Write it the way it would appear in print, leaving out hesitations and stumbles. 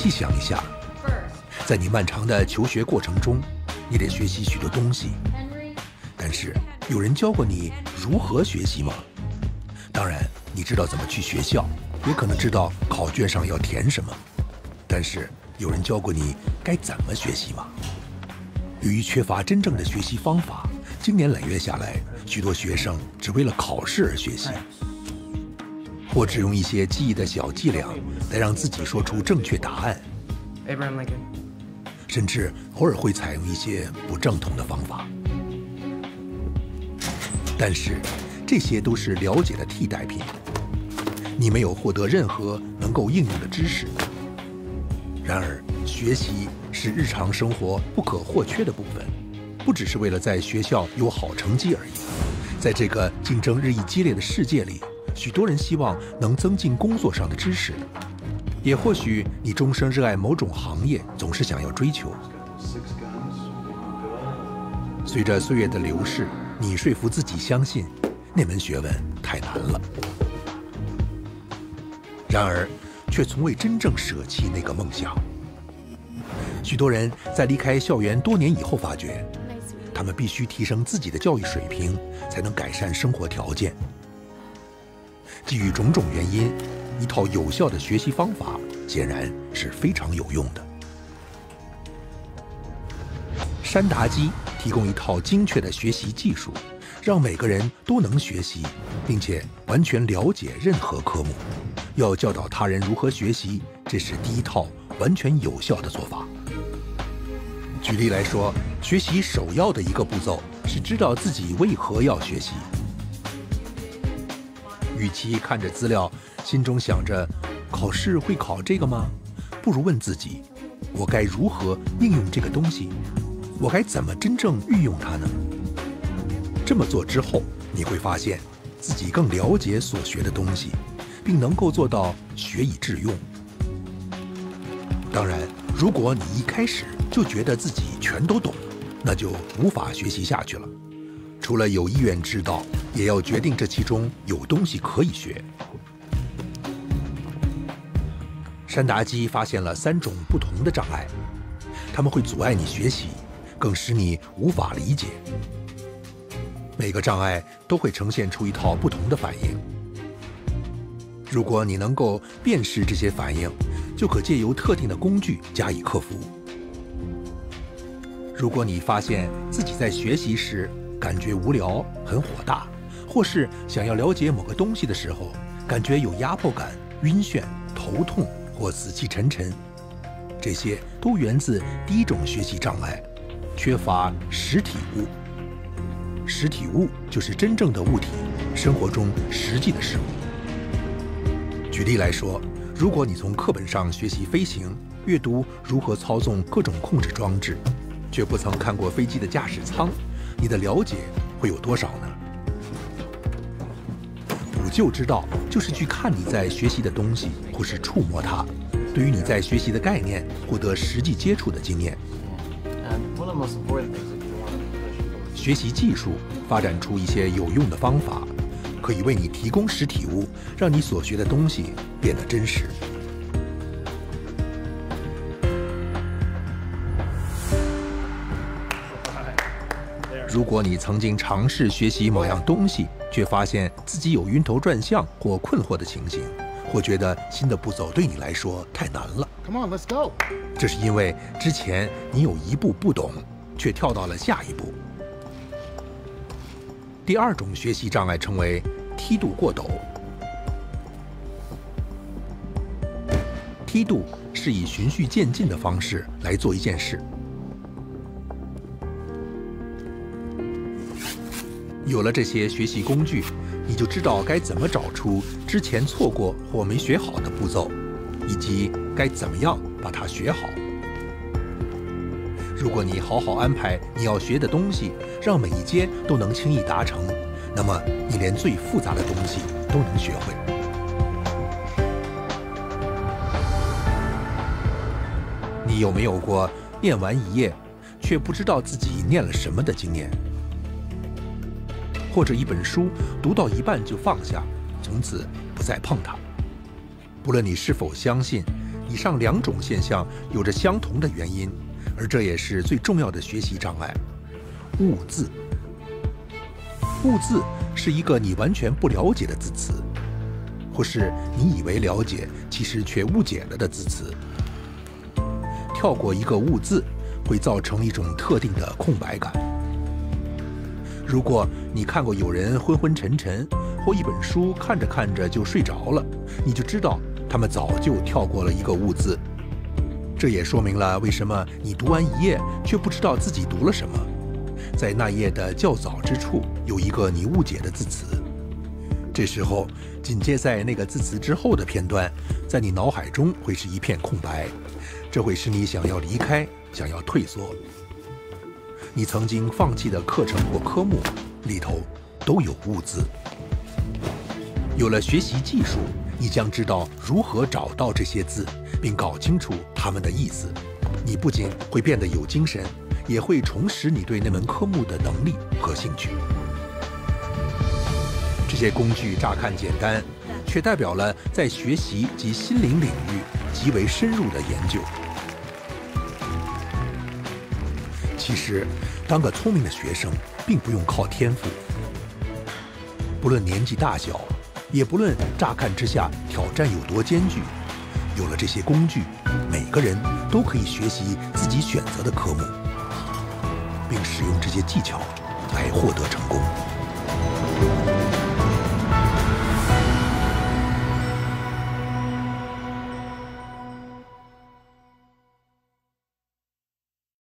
细想一下，在你漫长的求学过程中，你得学习许多东西，但是有人教过你如何学习吗？当然，你知道怎么去学校，也可能知道考卷上要填什么，但是有人教过你该怎么学习吗？由于缺乏真正的学习方法，经年累月下来，许多学生只为了考试而学习，或只用一些记忆的小伎俩来让自己说出正确答案，甚至偶尔会采用一些不正统的方法。但是这些都是了解的替代品，你没有获得任何能够应用的知识。然而，学习是日常生活不可或缺的部分，不只是为了在学校有好成绩而已。在这个竞争日益激烈的世界里，许多人希望能增进工作上的知识，也或许你终生热爱某种行业，总是想要追求。随着岁月的流逝，你说服自己相信那门学问太难了，然而却从未真正舍弃那个梦想。许多人在离开校园多年以后发觉，他们必须提升自己的教育水平，才能改善生活条件。基于种种原因，一套有效的学习方法显然是非常有用的。山达基提供一套精确的学习技术，让每个人都能学习，并且完全了解任何科目。要教导他人如何学习，这是第一套完全有效的做法。举例来说，学习首要的一个步骤是知道自己为何要学习。与其看着资料，心中想着考试会考这个吗？不如问自己，我该如何应用这个东西？我该怎么真正运用它呢？这么做之后，你会发现自己更了解所学的东西，并能够做到学以致用。当然，如果你一开始就觉得自己全都懂，那就无法学习下去了。除了有意愿知道，也要决定这其中有东西可以学。山达基发现了3种不同的障碍，它们会阻碍你学习，更使你无法理解。每个障碍都会呈现出一套不同的反应。如果你能够辨识这些反应，就可借由特定的工具加以克服。如果你发现自己在学习时感觉无聊、很火大，或是想要了解某个东西的时候，感觉有压迫感、晕眩、头痛或死气沉沉，这些都源自第一种学习障碍——缺乏实体物。实体物就是真正的物体，生活中实际的事物。举例来说，如果你从课本上学习飞行，阅读如何操纵各种控制装置，却不曾看过飞机的驾驶舱，你的了解会有多少呢？补救之道就是去看你在学习的东西，或是触摸它，对于你在学习的概念获得实际接触的经验。学习技术发展出一些有用的方法，可以为你提供实体物，让你所学的东西变得真实。如果你曾经尝试学习某样东西，却发现自己有晕头转向或困惑的情形，或觉得新的步骤对你来说太难了， Come on, let's go. 这是因为之前你有一步不懂，却跳到了下一步。第2种学习障碍称为梯度过陡。梯度是以循序渐进的方式来做一件事。有了这些学习工具，你就知道该怎么找出之前错过或没学好的步骤，以及该怎么样把它学好。如果你好好安排你要学的东西，让每一阶都能轻易达成，那么你连最复杂的东西都能学会。你有没有过念完一页，却不知道自己念了什么的经验？或者一本书读到一半就放下，从此不再碰它。不论你是否相信，以上2种现象有着相同的原因，而这也是最重要的学习障碍——误字。误字是一个你完全不了解的字词，或是你以为了解，其实却误解了的字词。跳过一个误字，会造成一种特定的空白感。如果你看过有人昏昏沉沉，或一本书看着看着就睡着了，你就知道他们早就跳过了一个误字。这也说明了为什么你读完一页却不知道自己读了什么。在那页的较早之处有一个你误解的字词，这时候紧接在那个字词之后的片段，在你脑海中会是一片空白，这会使你想要离开，想要退缩。你曾经放弃的课程或科目里头都有误字。有了学习技术，你将知道如何找到这些字，并搞清楚它们的意思。你不仅会变得有精神，也会重拾你对那门科目的能力和兴趣。这些工具乍看简单，却代表了在学习及心灵领域极为深入的研究。其实，当个聪明的学生，并不用靠天赋。不论年纪大小，也不论乍看之下挑战有多艰巨，有了这些工具，每个人都可以学习自己选择的科目，并使用这些技巧来获得成功。